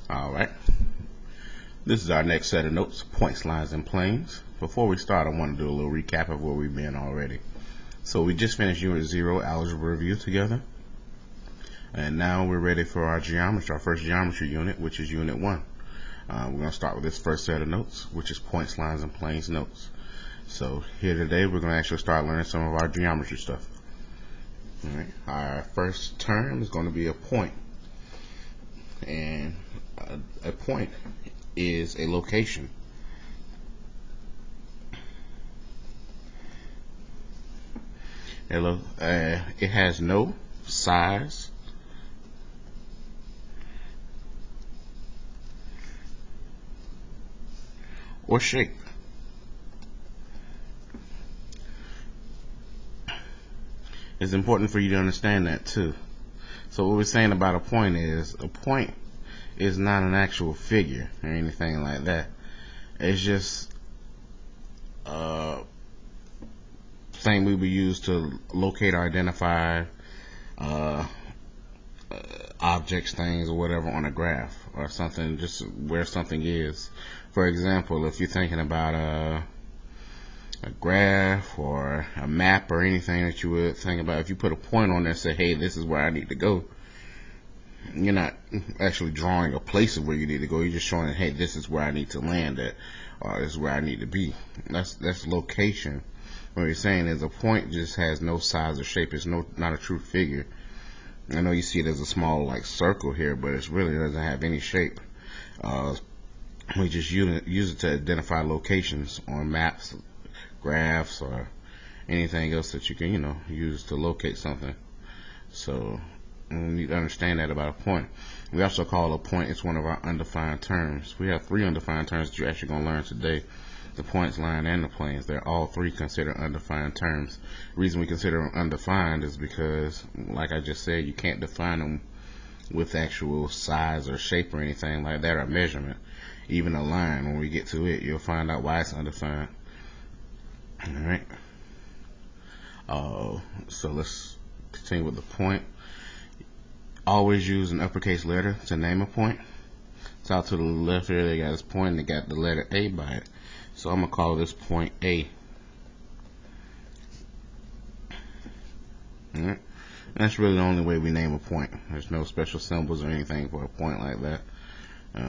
Alright, this is our next set of notes, points, lines, and planes. Before we start, I want to do a little recap of where we've been already. So we just finished Unit 0 Algebra Review together. And now we're ready for our geometry, our first geometry unit, which is Unit 1. We're going to start with this first set of notes, which is points, lines, and planes notes. So here today, we're going to actually start learning some of our geometry stuff. Alright, our first term is going to be a point. And a point is a location. It has no size or shape. It's important for you to understand that too. So what we're saying about a point is not an actual figure or anything like that. It's just thing we would use to locate or identify objects, things, or whatever on a graph or something, just where something is. For example, if you're thinking about a graph or a map or anything that you would think about, if you put a point on there and say, hey, this is where I need to go, you're not actually drawing a place of where you need to go. You're just showing, hey, this is where I need to land at, or this is where I need to be. That's location. What you're saying is a point just has no size or shape. It's not a true figure. I know you see it as a small like circle here, but it really doesn't have any shape. We just use it to identify locations on maps, graphs, or anything else that you can use to locate something. So we need to understand that about a point. We also call a point, it's one of our undefined terms. We have 3 undefined terms that you're actually going to learn today: the points, line, and the planes. They're all 3 considered undefined terms. The reason we consider them undefined is because, like I just said, you can't define them with actual size or shape or anything like that, or measurement. Even a line, when we get to it, you'll find out why it's undefined. Alright. So let's continue with the point. Always use an uppercase letter to name a point. So out to the left here, they got this point, and they got the letter A by it. So I'm going to call this point A. Alright. That's really the only way we name a point. There's no special symbols or anything for a point like that.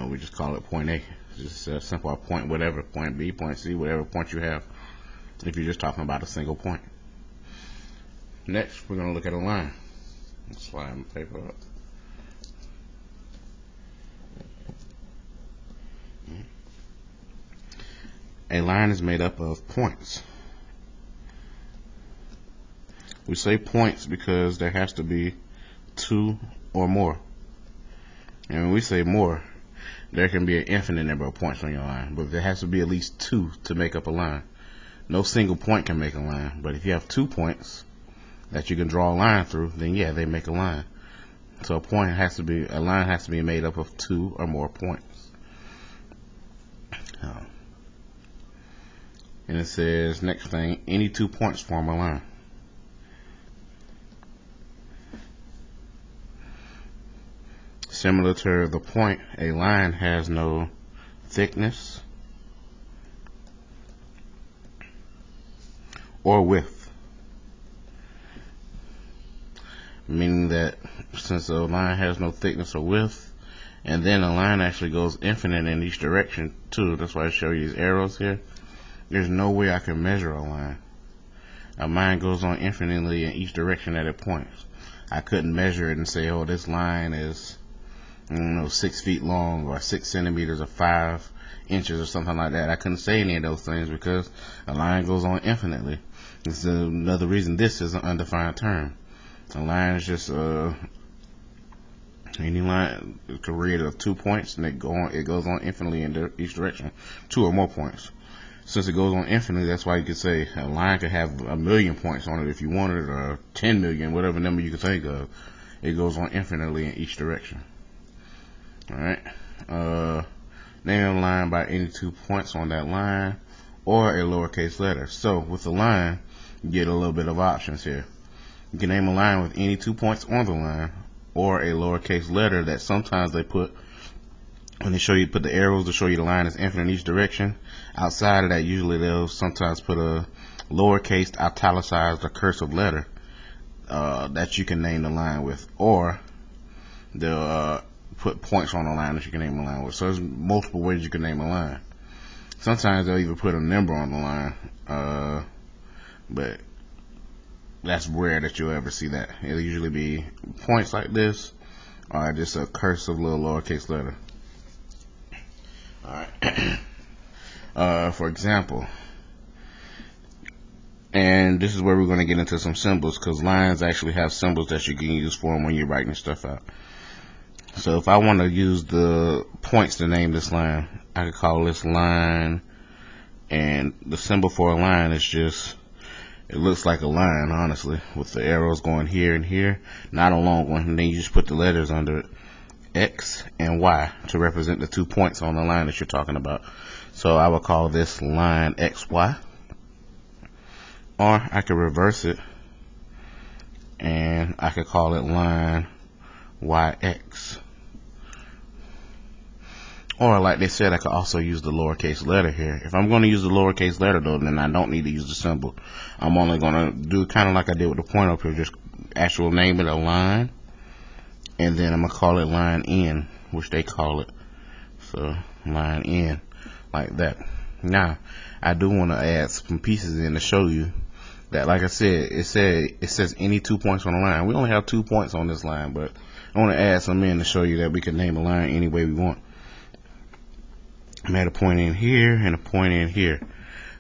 We just call it point A. It's just simple, a point, whatever, point B, point C, whatever point you have, if you're just talking about a single point. Next, we're going to look at a line. Let's slide my paper up. A line is made up of points. We say points because there has to be 2 or more. And when we say more, there can be an infinite number of points on your line, but there has to be at least 2 to make up a line. No single point can make a line, but if you have 2 points that you can draw a line through, then yeah, they make a line. So a line has to be made up of 2 or more points. And it says, next thing, any 2 points form a line. Similar to the point, a line has no thickness or width. Meaning that since a line has no thickness or width, and then a line actually goes infinite in each direction too. That's why I show you these arrows here. There's no way I can measure a line. A line goes on infinitely in each direction that it points. I couldn't measure it and say, oh, this line is 6 feet long, or 6 centimeters, or 5 inches, or something like that. I couldn't say any of those things because a line goes on infinitely. This is another reason this is an undefined term. A line is just any line created of 2 points, and it goes on infinitely in each direction, 2 or more points. Since it goes on infinitely, that's why you could say a line could have 1,000,000 points on it if you wanted, or 10 million, whatever number you could think of. It goes on infinitely in each direction. Alright. Name a line by any 2 points on that line, or a lowercase letter. So with the line, you get a little bit of options here. You can name a line with any 2 points on the line, or a lowercase letter that sometimes they put when they show you, put the arrows to show you the line is infinite in each direction. Outside of that, usually they'll sometimes put a lowercase, italicized, or cursive letter that you can name the line with, or they'll put points on the line that you can name a line with. So there's multiple ways you can name a line. Sometimes they'll even put a number on the line, but that's rare that you'll ever see that. It'll usually be points like this, or just a cursive little lowercase letter. Alright. For example, and this is where we're going to get into some symbols, because lines actually have symbols that you can use for them when you're writing stuff out. So if I want to use the points to name this line, I could call this line, and the symbol for a line is just, it looks like a line, honestly, with the arrows going here and here, not a long one, and then you just put the letters under it, X and Y, to represent the 2 points on the line that you're talking about. So I would call this line XY, or I could reverse it and I could call it line YX. Or like they said, I could also use the lowercase letter here. If I'm going to use the lowercase letter though, then I don't need to use the symbol. I'm only going to do kind of like I did with the point up here, just actual name it a line, and then I'm going to call it line N, which they call it. So line N, like that. Now, I do want to add some pieces in to show you that, like I said, it says any 2 points on the line. We only have 2 points on this line, but I want to add some in to show you that we can name a line any way we want. I made a point in here and a point in here,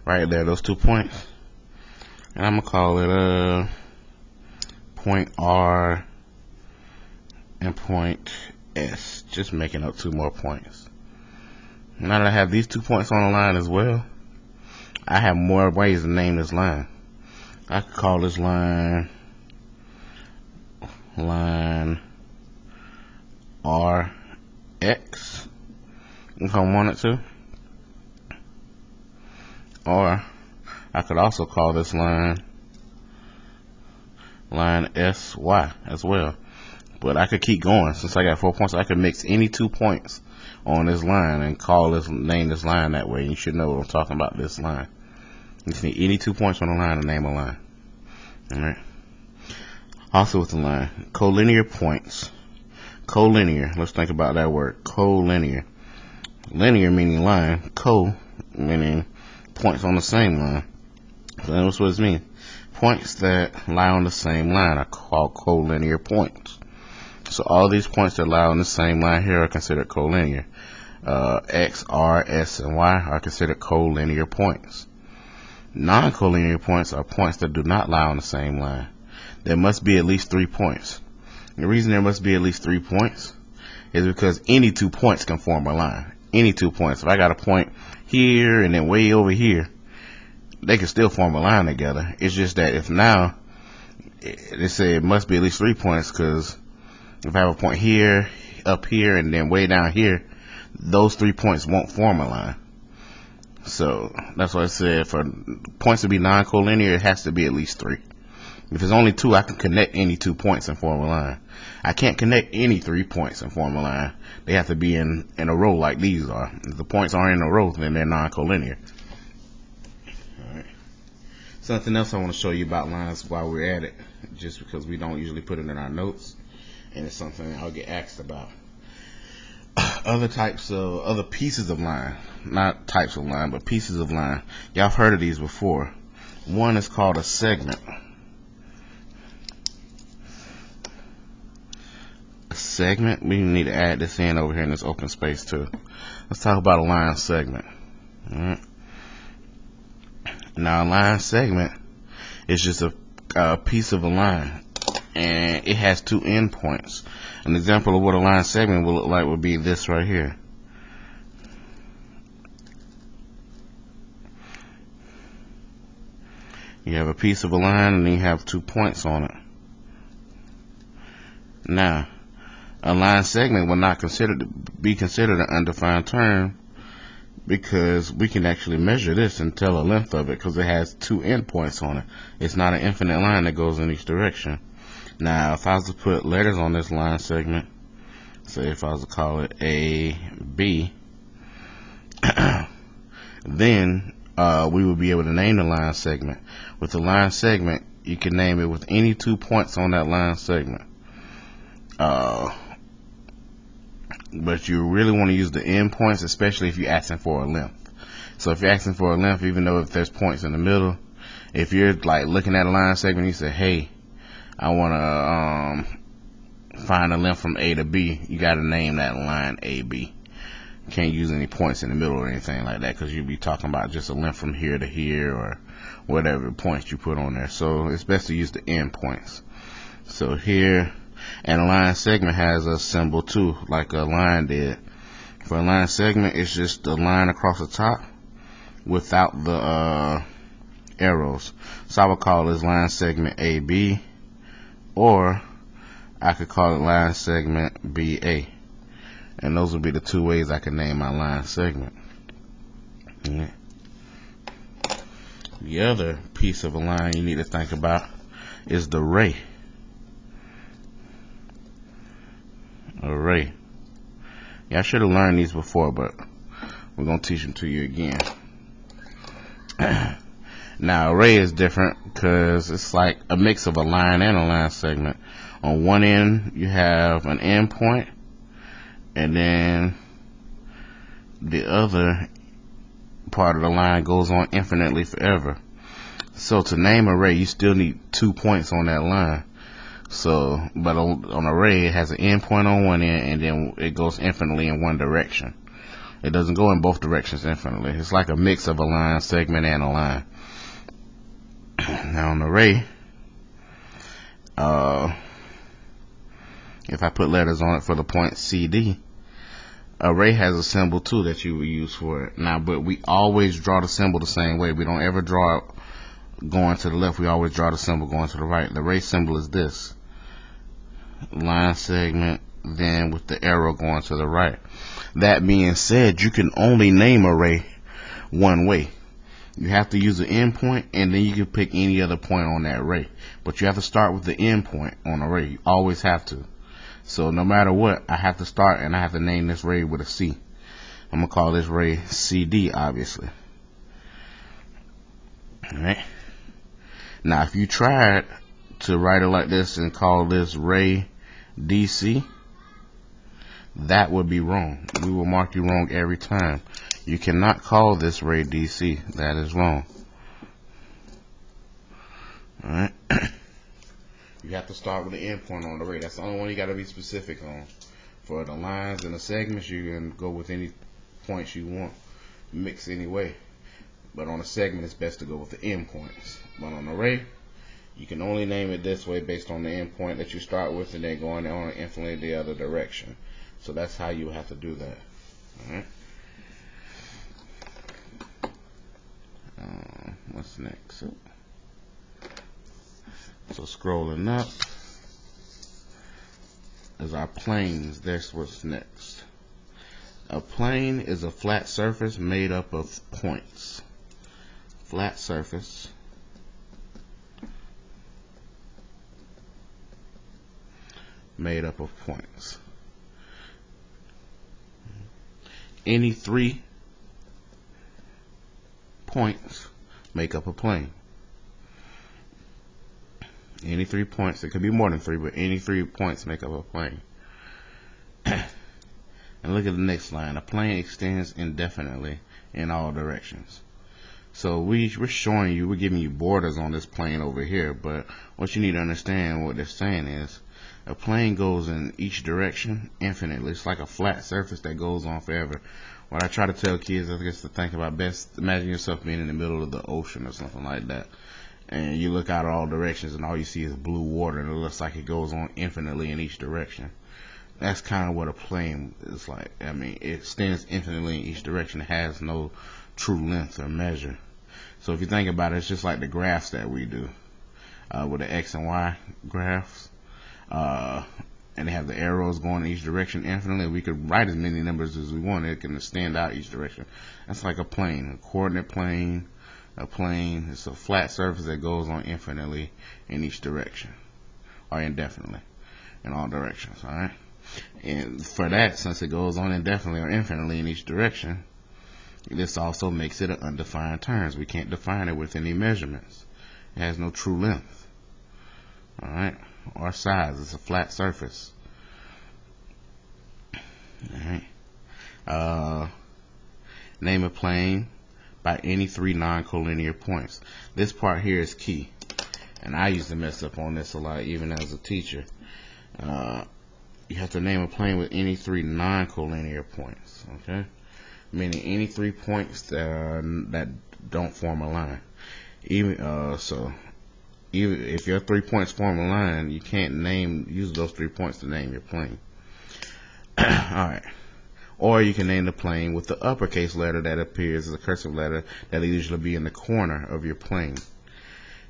right there, those 2 points, and I'm gonna call it point R and point S, just making up 2 more points. Now that I have these 2 points on the line as well, I have more ways to name this line. I could call this line RX if I wanted to, or I could also call this line SY as well. But I could keep going. Since I got 4 points, I could mix any 2 points on this line and name this line that way. You should know what I'm talking about, this line. You just need any 2 points on the line to name a line. Alright. Also with the line, collinear points. Collinear, let's think about that word, collinear. Linear meaning line, co meaning points on the same line. So that's what it means. Points that lie on the same line are called collinear points. So all these points that lie on the same line here are considered collinear. X, R, S, and Y are considered collinear points. Non-collinear points are points that do not lie on the same line. There must be at least 3 points. The reason there must be at least 3 points is because any 2 points can form a line. Any 2 points. If I got a point here and then way over here, they can still form a line together. It's just that if now they say it must be at least 3 points, because if I have a point here, up here, and then way down here, those 3 points won't form a line. So that's why I said for points to be non-collinear, it has to be at least 3. If there's only 2, I can connect any 2 points and form a line. I can't connect any 3 points and form a line. They have to be in a row like these are. If the points aren't in a row, then they're non-collinear. Alright. Something else I want to show you about lines while we're at it, just because we don't usually put it in our notes, and it's something I'll get asked about. Other pieces of line, not types of line, but pieces of line. Y'all have heard of these before. One is called a segment. Segment, we need to add this in over here in this open space too. Let's talk about a line segment. Alright. Now a line segment is just a piece of a line, and it has 2 endpoints. An example of what a line segment will look like would be this right here. You have a piece of a line and then you have 2 points on it. Now, a line segment will not be considered an undefined term, because we can actually measure this and tell the length of it, because it has 2 endpoints on it. It's not an infinite line that goes in each direction. Now, if I was to put letters on this line segment, So if I was to call it AB, then we would be able to name the line segment. With the line segment, you can name it with any 2 points on that line segment. But you really want to use the end points, especially if you're asking for a length. So if you're asking for a length, even though if there's points in the middle, if you're like looking at a line segment, you say, hey, I want to find a length from A to B, you got to name that line AB. You can't use any points in the middle or anything like that, because you'll be talking about just a length from here to here or whatever points you put on there. So it's best to use the end points. So here, and a line segment has a symbol too, like a line did. For a line segment, it's just a line across the top without the arrows. So I would call this line segment AB, or I could call it line segment BA. And those would be the 2 ways I can name my line segment. Yeah. The other piece of a line you need to think about is the ray. Array. Yeah, I should have learned these before, but we're going to teach them to you again. Now, array is different because it's like a mix of a line and a line segment. On one end, you have an end point, and then the other part of the line goes on infinitely forever. So to name array, you still need 2 points on that line. So, but on array, it has an end point on one end, and then it goes infinitely in one direction. It doesn't go in both directions infinitely. It's like a mix of a line segment and a line. Now on array, if I put letters on it for the point CD, array has a symbol too that you will use for it. Now, but we always draw the symbol the same way. We don't ever draw it going to the left. We always draw the symbol going to the right. The array symbol is this. Line segment, then with the arrow going to the right. That being said, you can only name array one way. You have to use the end point, and then you can pick any other point on that array. But you have to start with the end point on array. You always have to. So no matter what, I have to start, and I have to name this array with a C. I'm going to call this array CD, obviously. Alright. Now, if you tried to write it like this and call this array DC, that would be wrong. We will mark you wrong every time. You cannot call this array DC. That is wrong. Alright. You have to start with the endpoint on the array. That's the only one you got to be specific on. For the lines and the segments, you can go with any points you want. Mix any way. But on a segment, it's best to go with the endpoints. But on an array, you can only name it this way based on the endpoint that you start with, and then going on infinitely the other direction. So that's how you have to do that. Alright. What's next? So scrolling up is our planes. That's what's next. A plane is a flat surface made up of points. Flat surface made up of points. Any 3 points make up a plane. Any 3 points, it could be more than 3, but any 3 points make up a plane. And look at the next line. A plane extends indefinitely in all directions. So we're showing you, we're giving you borders on this plane over here, but what you need to understand, what they're saying is, a plane goes in each direction infinitely. It's like a flat surface that goes on forever. What I try to tell kids, I guess, to think about best, imagine yourself being in the middle of the ocean or something like that. And you look out all directions and all you see is blue water, and it looks like it goes on infinitely in each direction. That's kind of what a plane is like. I mean, it extends infinitely in each direction. It has no true length or measure. So if you think about it, it's just like the graphs that we do with the X and Y graphs. And they have the arrows going in each direction infinitely. We could write as many numbers as we want. It can extend out each direction. That's like a plane, a coordinate plane. A plane is a flat surface that goes on infinitely in each direction, or indefinitely in all directions. All right. And for that, since it goes on indefinitely or infinitely in each direction, this also makes it an undefined term. We can't define it with any measurements. It has no true length. Alright? Or size. It's a flat surface. Alright? Name a plane by any three non-collinear points. This part here is key. And I used to mess up on this a lot, even as a teacher. You have to name a plane with any three non-collinear points. Okay? Meaning any 3 points that don't form a line. Even if your 3 points form a line, you can't use those 3 points to name your plane. Alright. Or you can name the plane with the uppercase letter that appears as a cursive letter that'll usually be in the corner of your plane.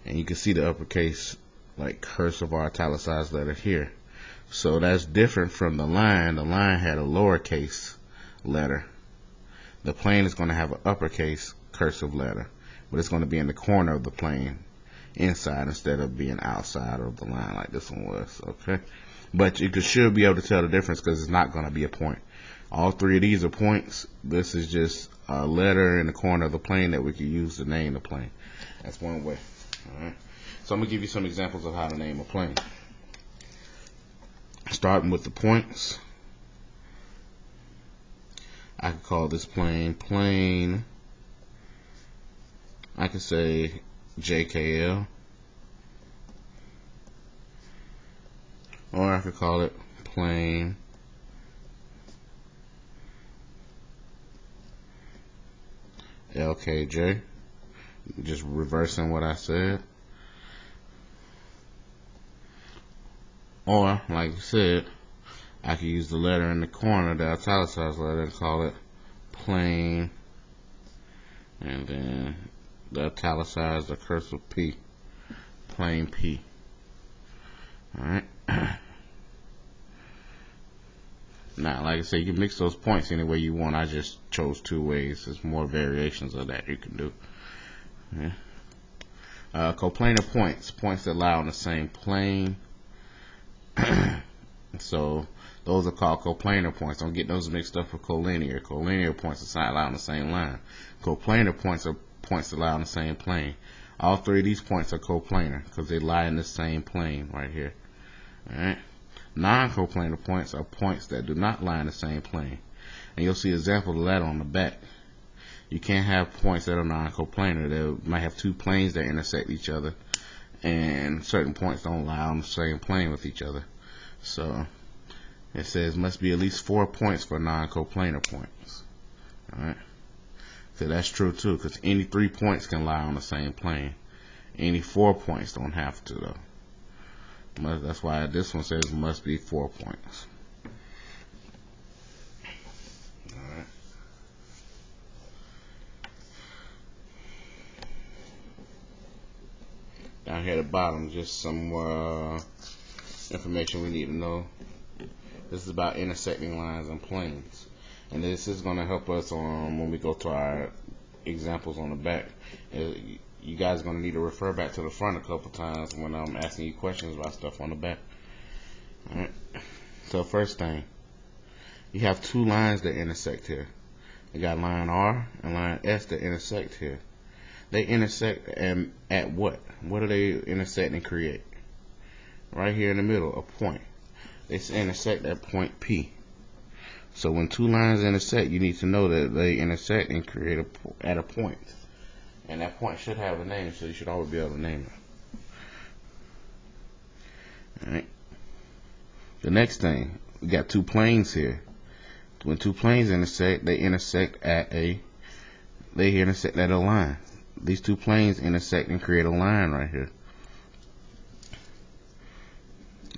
And you can see the uppercase like cursive or italicized letter here. So that's different from the line. The line had a lowercase letter. The plane is going to have an uppercase cursive letter, but it's going to be in the corner of the plane inside instead of being outside of the line like this one was. Okay, but you should be able to tell the difference because it's not going to be a point. All 3 of these are points. This is just a letter in the corner of the plane that we can use to name the plane. That's one way. Alright, so I'm going to give you some examples of how to name a plane. Starting with the points. I could call this plane. I could say JKL. Or I could call it plane LKJ. Just reversing what I said. Or, like I said, I could use the letter in the corner, the italicized letter, and call it plane, and then the italicized, the cursive P, plane P. Alright. Now, like I said, you can mix those points any way you want. I just chose 2 ways. There's more variations of that you can do. Yeah. Coplanar points that lie on the same plane. So those are called coplanar points. Don't get those mixed up with collinear. Collinear points lie on the same line. Coplanar points are points that lie on the same plane. All 3 of these points are coplanar because they lie in the same plane right here. Alright. Non-coplanar points are points that do not lie in the same plane. And you'll see examples of that on the back. You can't have points that are non-coplanar. They might have 2 planes that intersect each other, and certain points don't lie on the same plane with each other. So it says must be at least 4 points for non-coplanar points. Alright. So that's true too, because any 3 points can lie on the same plane. Any 4 points don't have to though. That's why this one says must be 4 points. Alright. Down here at the bottom, just some information we need to know. This is about intersecting lines and planes. And this is going to help us on when we go to our examples on the back. You guys are going to need to refer back to the front a couple times when I'm asking you questions about stuff on the back. Alright. So first thing, you have 2 lines that intersect here. You got line R and line S that intersect here. They intersect at what? What do they intersect and create? Right here in the middle, a point. They intersect at point P. So when 2 lines intersect, you need to know that they intersect and create at a point. And that point should have a name, so you should always be able to name it. Alright. The next thing, we got 2 planes here. When 2 planes intersect, they intersect at a line. These 2 planes intersect and create a line right here.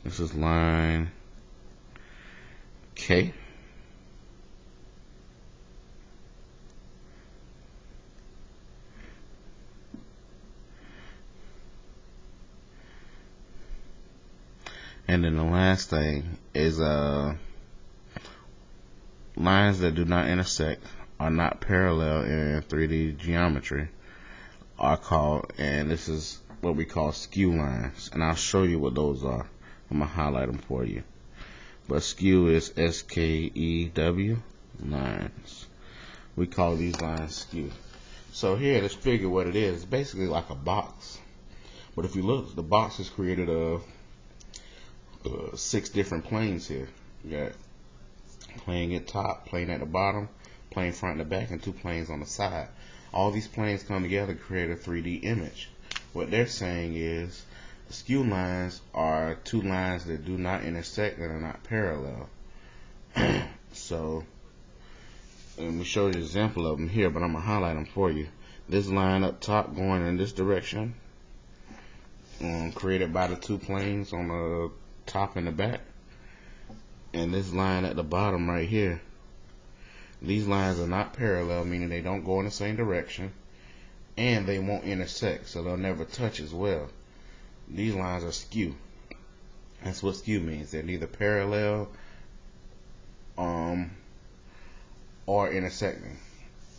This is line K. And then the last thing is lines that do not intersect, are not parallel in 3D geometry, are called, and this is what we call skew lines. And I'll show you what those are. I'm going to highlight them for you. but skew is SKEW, lines. We call these lines skew. So here, let's figure what it is. It's basically like a box. But if you look, the box is created of 6 different planes here. You got plane at top, plane at the bottom, plane front and the back, and 2 planes on the side. All these planes come together to create a 3D image. What they're saying is skew lines are 2 lines that do not intersect and are not parallel. So let me show you an example of them here, but I'm going to highlight them for you. This line up top going in this direction, created by the 2 planes on the top and the back. And this line at the bottom right here, these lines are not parallel, meaning they don't go in the same direction, and they won't intersect, so they'll never touch as well. These lines are skew. That's what skew means. They're neither parallel or intersecting.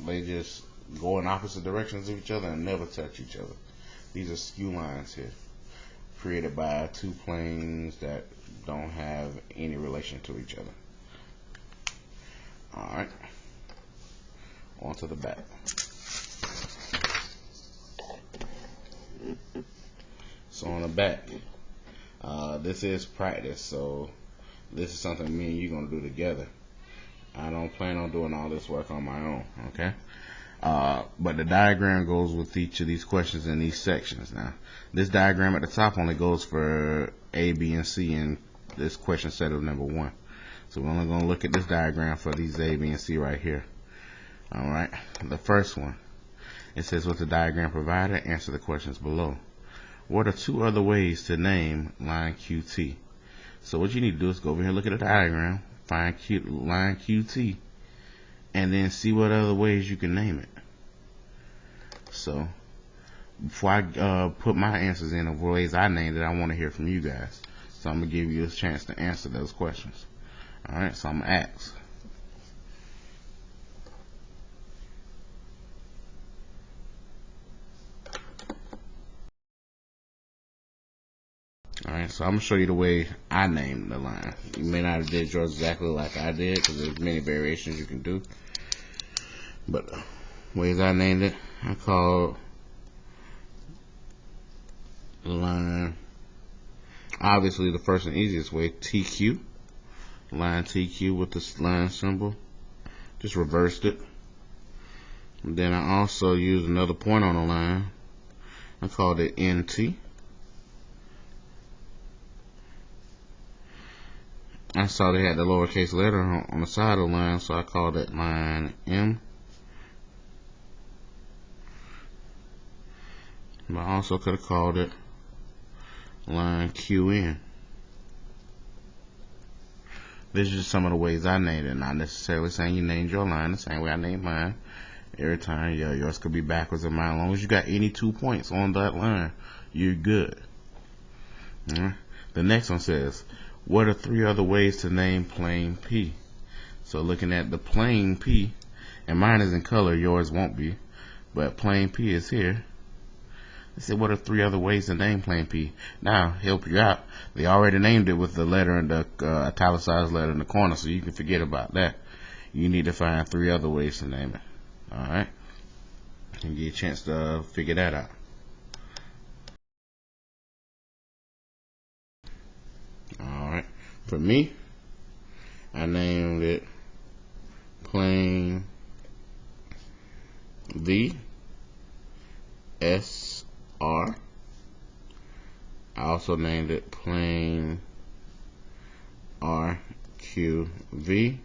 They just go in opposite directions of each other and never touch each other. These are skew lines here, created by 2 planes that don't have any relation to each other. Alright, on to the back. So on the back, this is practice, so this is something me and you gonna do together. I don't plan on doing all this work on my own, okay? But the diagram goes with each of these questions in these sections. Now, this diagram at the top only goes for A, B, and C in this question set of number 1. So we're only going to look at this diagram for these A, B, and C right here. Alright, the first one. It says, with the diagram provided, answer the questions below. What are 2 other ways to name line QT? So what you need to do is go over here and look at the diagram, find line QT, and then see what other ways you can name it. So before I put my answers in of ways I named it, I want to hear from you guys. So I'm going to give you a chance to answer those questions. Alright, so I'm going to ask. Alright, so I'm going to show you the way I named the line. You may not have did yours exactly like I did, because there's many variations you can do. But ways I named it, I called the line, obviously the first and easiest way, TQ. Line TQ with this line symbol. Just reversed it. And then I also used another point on the line. I called it NT. I saw they had the lowercase letter on the side of the line, so I called it line M. But I also could have called it line QN. This is just some of the ways I named it. Not necessarily saying you named your line the same way I named mine. Every time, yeah, yours could be backwards in mine. As long as you got any 2 points on that line, you're good. The next one says, what are 3 other ways to name plane P? So looking at the plane P, and mine is in color, yours won't be, but plane P is here. I said, what are 3 other ways to name plane P? Now, help you out. They already named it with the letter in the italicized letter in the corner, so you can forget about that. You need to find 3 other ways to name it. Alright? And get a chance to figure that out. Alright. For me, I named it plane V S R. I also named it plane RQV.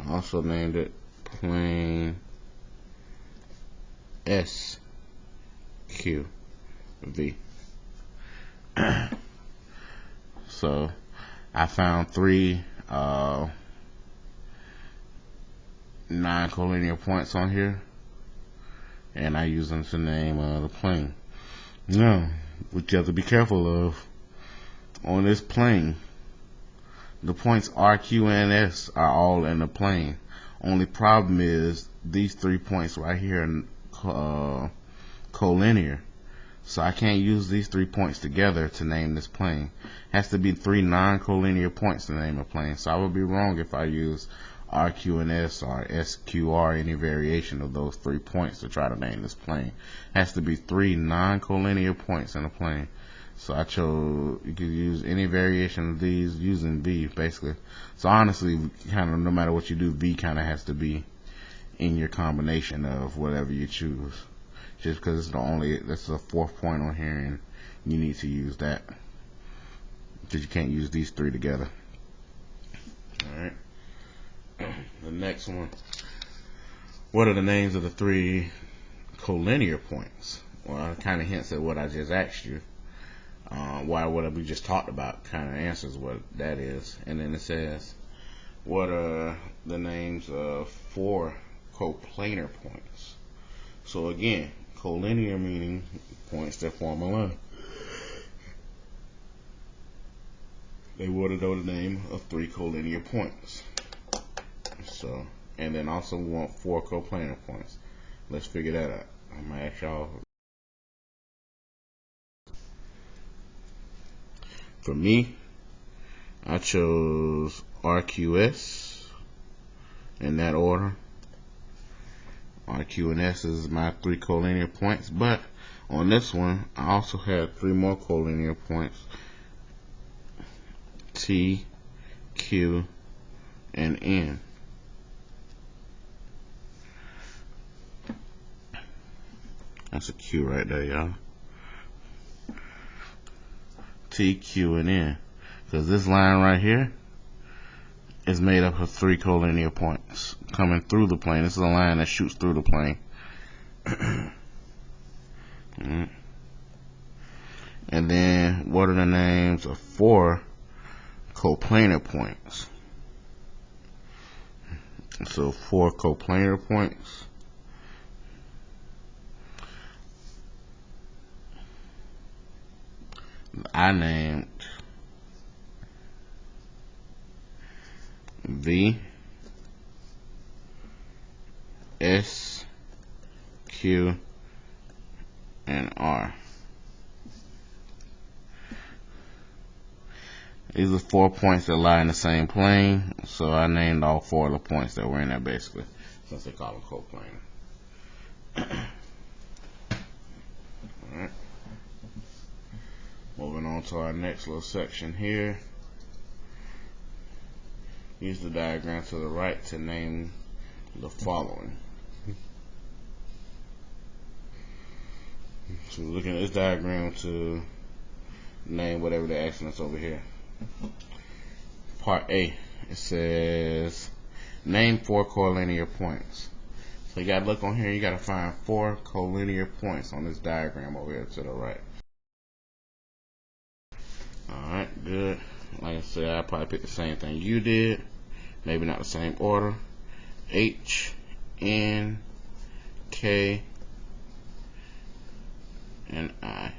I also named it plane SQV. So I found 3 non-collinear points on here, and I use them to name the plane. Now, what you have to be careful of on this plane, the points R, Q, and S are all in the plane. Only problem is these 3 points right here are collinear. So I can't use these 3 points together to name this plane. It has to be 3 non-collinear points to name a plane. So I would be wrong if I use RQNS or SQR, any variation of those 3 points to try to name this plane. It has to be 3 non-collinear points in a plane. So I chose, you could use any variation of these using V, basically. So honestly, kind of no matter what you do, V kind of has to be in your combination of whatever you choose. Just because it's that's the 4th point on here, and you need to use that. Because you can't use these 3 together. Alright. The next one. What are the names of the 3 collinear points? Well, it kind of hints at what I just asked you. What we just talked about kind of answers what that is. And then it says, what are the names of 4 coplanar points? So again, collinear meaning points that form a line. They want to know the name of 3 collinear points. So, and then also we want 4 coplanar points. Let's figure that out. I'm gonna ask y'all. For me, I chose RQS in that order. RQ and S is my 3 collinear points, but on this one, I also had 3 more collinear points: T, Q, and N. That's a Q right there, y'all. T, Q, and N. Because this line right here is made up of 3 collinear points coming through the plane. This is a line that shoots through the plane. And then, what are the names of 4 coplanar points? So 4 coplanar points. I named V, S, Q, and R. These are 4 points that lie in the same plane, so I named all 4 of the points that were in there basically, since they call them coplanar. Alright. Moving on to our next little section here. Use the diagram to the right to name the following. So we're looking at this diagram to name whatever they're asking us over here. Part A, it says name 4 collinear points. So you gotta look on here, you gotta find 4 collinear points on this diagram over here to the right. Alright, good. Like I said, I probably picked the same thing you did. Maybe not the same order. H, N, K, and I.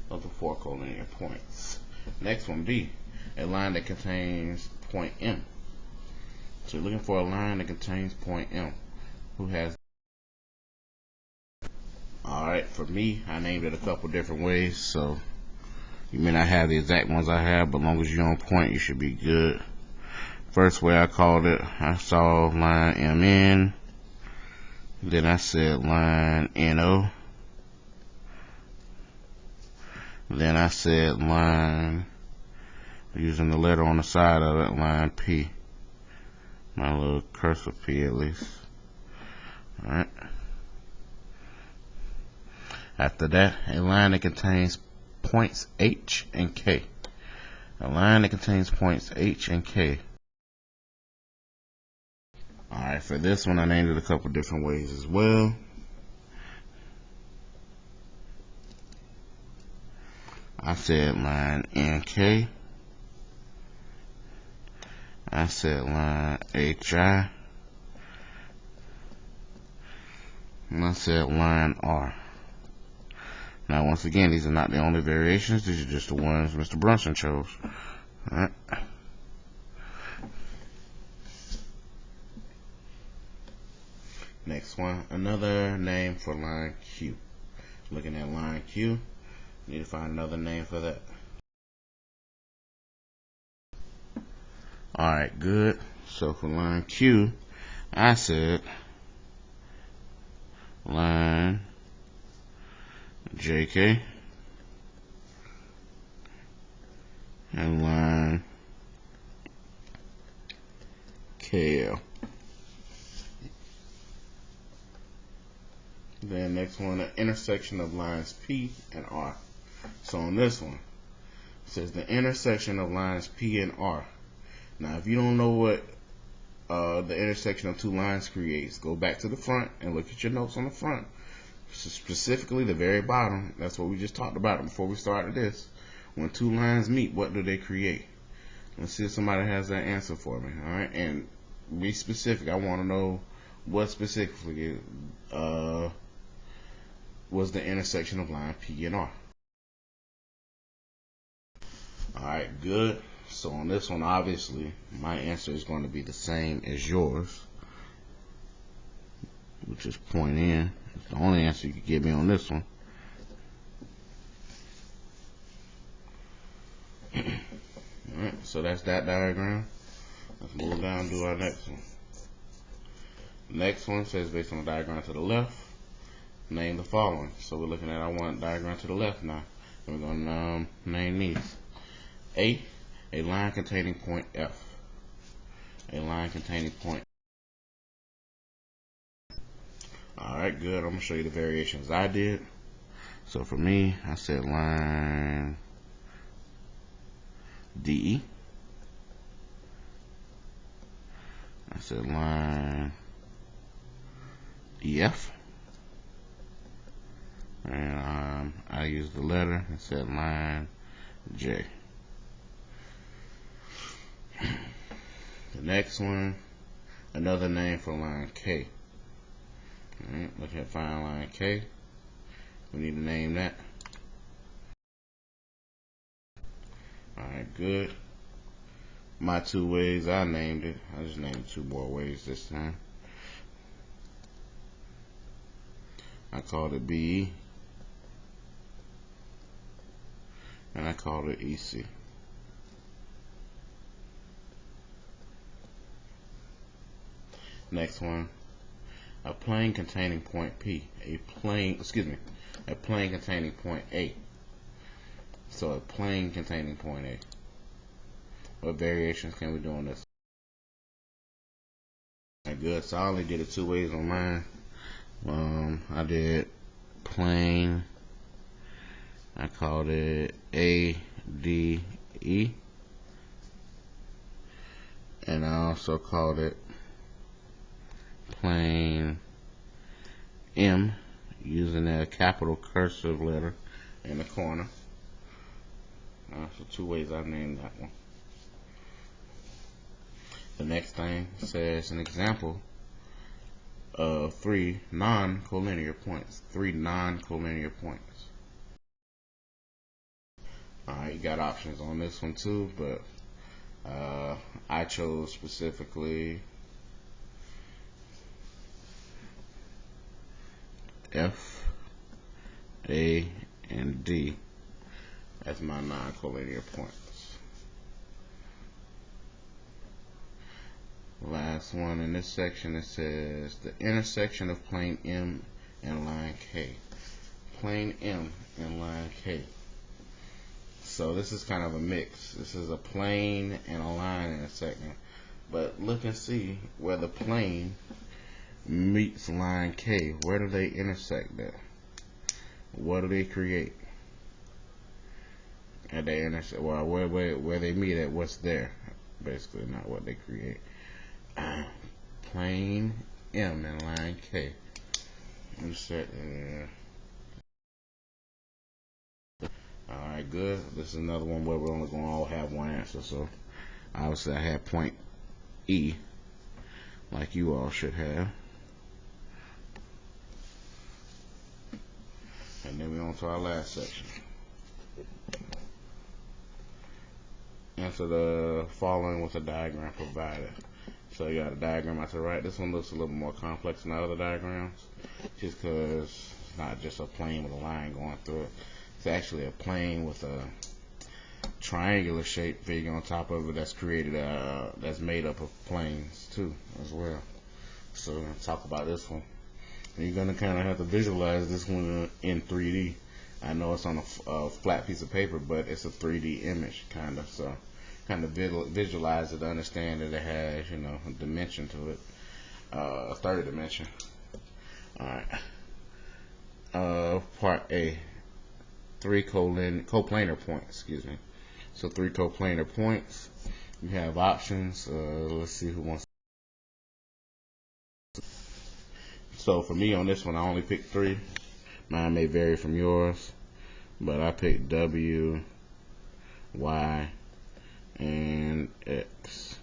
Those are 4 collinear points. Next one, B, a line that contains point M. So you're looking for a line that contains point M. Who has? Alright, for me, I named it a couple different ways, so you may not have the exact ones I have, but as long as you're on point, you should be good. First way I called it, I saw line MN, then I said line NO, then I said line, using the letter on the side of it, line P. My little cursor P at least. Alright. After that, a line that contains points H and K. A line that contains points H and K. Alright, for this one I named it a couple different ways as well. I said line NK. I said line HI. And I said line R. Now, once again, these are not the only variations. These are just the ones Mr. Brunson chose. Alright. Next Next one, another name for line Q. Looking at line Q, need to find another name for that. Alright, good. So for line Q, I said line JK and line KL. Then next one, the intersection of lines P and R. So on this one, it says the intersection of lines P and R. Now, if you don't know what the intersection of two lines creates, go back to the front and look at your notes on the front. Specifically, the very bottom. That's what we just talked about before we started this. When two lines meet, what do they create? Let's see if somebody has that answer for me. All right, and be specific. I want to know what specifically was the intersection of line P and R. Alright, good. So on this one, obviously, my answer is going to be the same as yours, which is point in. It's the only answer you can give me on this one. Alright, so that's that diagram. Let's move down and do our next one. Next one says, based on the diagram to the left, name the following. So we're looking at our diagram to the left now. And we're going to name these. A line containing point F. A line containing point. Alright, good. I'm going to show you the variations I did. So for me, I said line DE. I said line EF. And I used the letter and said line J. The next one, another name for line K. Alright, look at find line K. We need to name that. Alright, good. My two ways I named it. I just named two more ways this time. I called it BE. And I called it EC. Next one, a plane containing point P, a plane containing point A. So a plane containing point A. What variations can we do on this? Good, so I only did it two ways on mine. I did plane, I called it ADE, and I also called it plane M, using a capital cursive letter in the corner. So two ways I named that one. The next thing says an example of three non-collinear points. Three non-collinear points. Alright, you got options on this one too, but I chose specifically F, A, and D as my non-collinear points. Last one in this section, it says the intersection of plane M and line K. Plane M and line K. So this is kind of a mix. This is a plane and a line intersecting. But look and see where the plane meets line K. Where do they intersect there? What do they create? At they intersect, well, where they meet at, what's there? Basically, not what they create. Plane M and line K. Intersect there. Alright, good. This is another one where we're only going to all have one answer. So, obviously, I had point E, like you all should have. And then we're on to our last section. answer the following with a diagram provided. So you got a diagram out to the right. This one looks a little more complex than the other diagrams, just because it's not just a plane with a line going through it. It's actually a plane with a triangular shaped figure on top of it that's created, that's made up of planes too, as well. So we're gonna talk about this one. And you're gonna kind of have to visualize this one in 3D. I know it's on a flat piece of paper, but it's a 3D image, kind of. So kind of visualize it to understand that it has, you know, a dimension to it, a third dimension. Alright. Part A. 3 coplanar points, excuse me. So 3 coplanar points. You have options. Let's see who wants. So for me on this one, I only picked 3. Mine may vary from yours, but I picked W, Y, and X.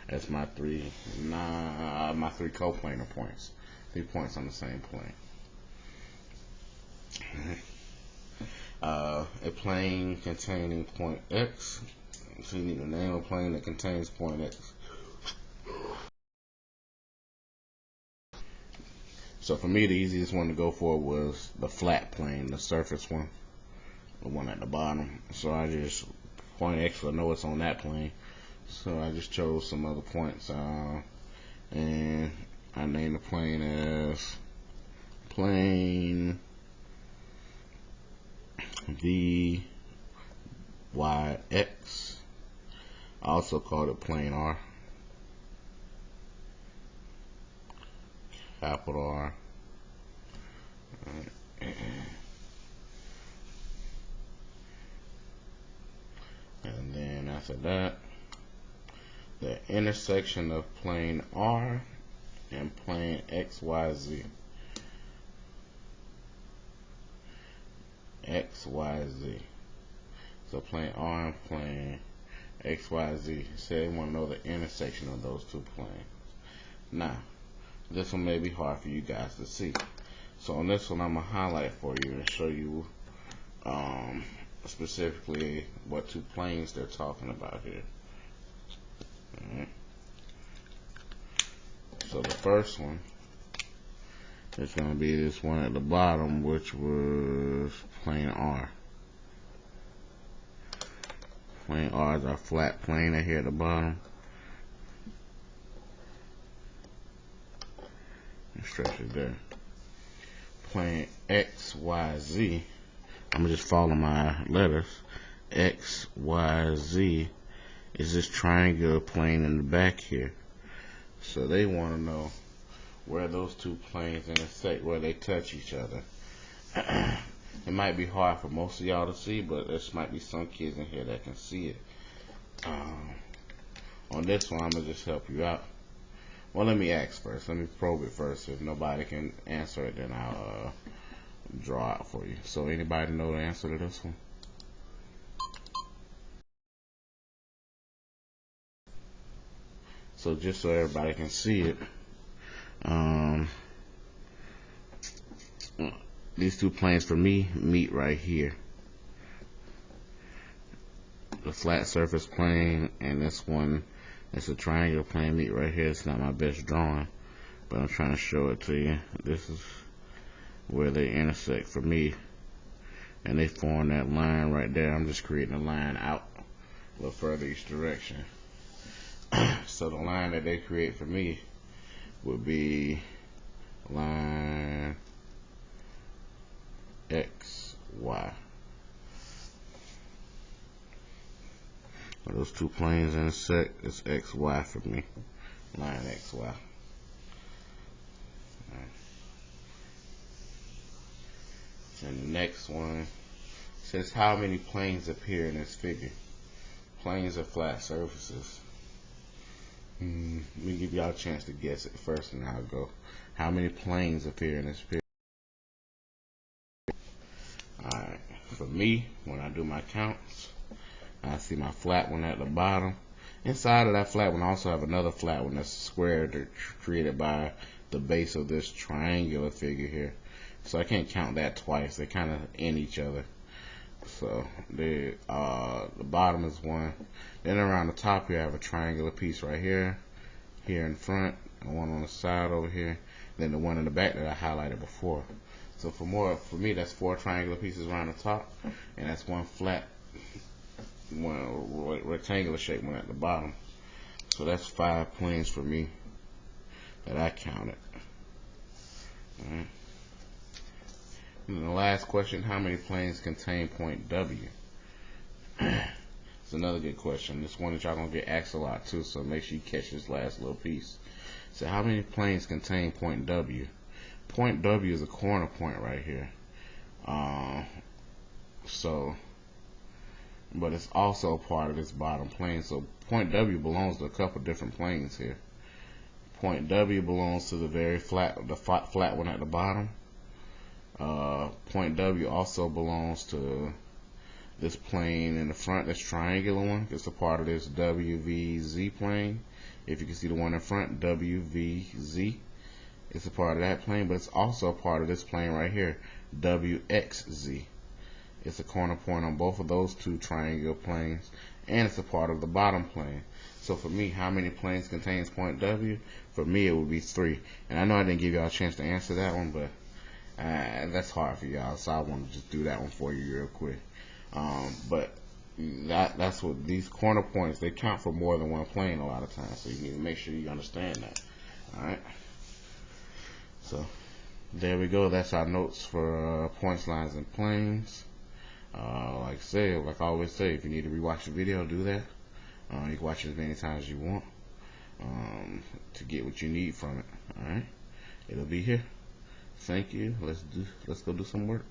That's my 3 coplanar points. 3 points on the same plane. A plane containing point X. So you need to name a plane that contains point X. So for me, the easiest one to go for was the flat plane, the surface one, the one at the bottom. So I just point X, I know it's on that plane. So I just chose some other points, and I named the plane as plane VYX. I also called it plane R. Capital R. And then after that, the intersection of plane R and plane XYZ. XYZ. So plane R and plane XYZ. So they want to know the intersection of those 2 planes. Now, this one may be hard for you guys to see. So on this one, I'm going to highlight for you and show you specifically what 2 planes they're talking about here. Alright. So the first one is going to be this one at the bottom, which was plane R. Plane R is our flat plane right here at the bottom. Stretch it there. Plane XYZ. I'm gonna just follow my letters. XYZ is this triangular plane in the back here. So they want to know where those 2 planes intersect, where they touch each other. It might be hard for most of y'all to see, but there might be some kids in here that can see it. On this one, I'm gonna just help you out. Well, let me ask first. Let me probe it first. If nobody can answer it, then I'll draw out for you. So anybody know the answer to this one? So just so everybody can see it, these 2 planes for me meet right here. The flat surface plane and this one, it's a triangular plane, meet right here. It's not my best drawing, but I'm trying to show it to you. This is where they intersect for me, and they form that line right there. I'm just creating a line out a little further each direction. So the line that they create for me would be line XY. Where those 2 planes intersect, it's XY for me. Line XY. Right. And the next one says how many planes appear in this figure. Planes are flat surfaces. Let me give y'all a chance to guess it first, and I'll go. How many planes appear in this picture? Alright, for me, when I do my counts, I see my flat one at the bottom. Inside of that flat one, I also have another flat one that's squared, created by the base of this triangular figure here. So I can't count that twice. They kind of end each other. So the bottom is one. Then around the top here I have a triangular piece right here, here in front, and one on the side over here. Then the one in the back that I highlighted before. So for me that's 4 triangular pieces around the top, and that's one flat, one rectangular shaped one at the bottom. So that's 5 planes for me that I counted. Alright. And the last question, how many planes contain point W? It's another good question. This one that y'all gonna get asked a lot too, so make sure you catch this last little piece. So how many planes contain point W? Point W is a corner point right here. But it's also a part of this bottom plane. So point W belongs to a couple different planes here. Point W belongs to the very flat one at the bottom. Point W also belongs to this plane in the front, this triangular one. It's a part of this WVZ plane. If you can see the one in front, WVZ. It's a part of that plane, but it's also a part of this plane right here, WXZ. It's a corner point on both of those 2 triangular planes, and it's a part of the bottom plane. So for me, how many planes contains point W? For me, it would be 3. And I know I didn't give y'all a chance to answer that one, but that's hard for y'all, so I want to just do that one for you real quick. But that's what these corner points, they count for more than one plane a lot of times, so you need to make sure you understand that. Alright, so there we go. That's our notes for points, lines, and planes. Like I always say, if you need to rewatch the video, do that. You can watch it as many times as you want to get what you need from it. Alright, it'll be here. Thank you. Let's go do some work.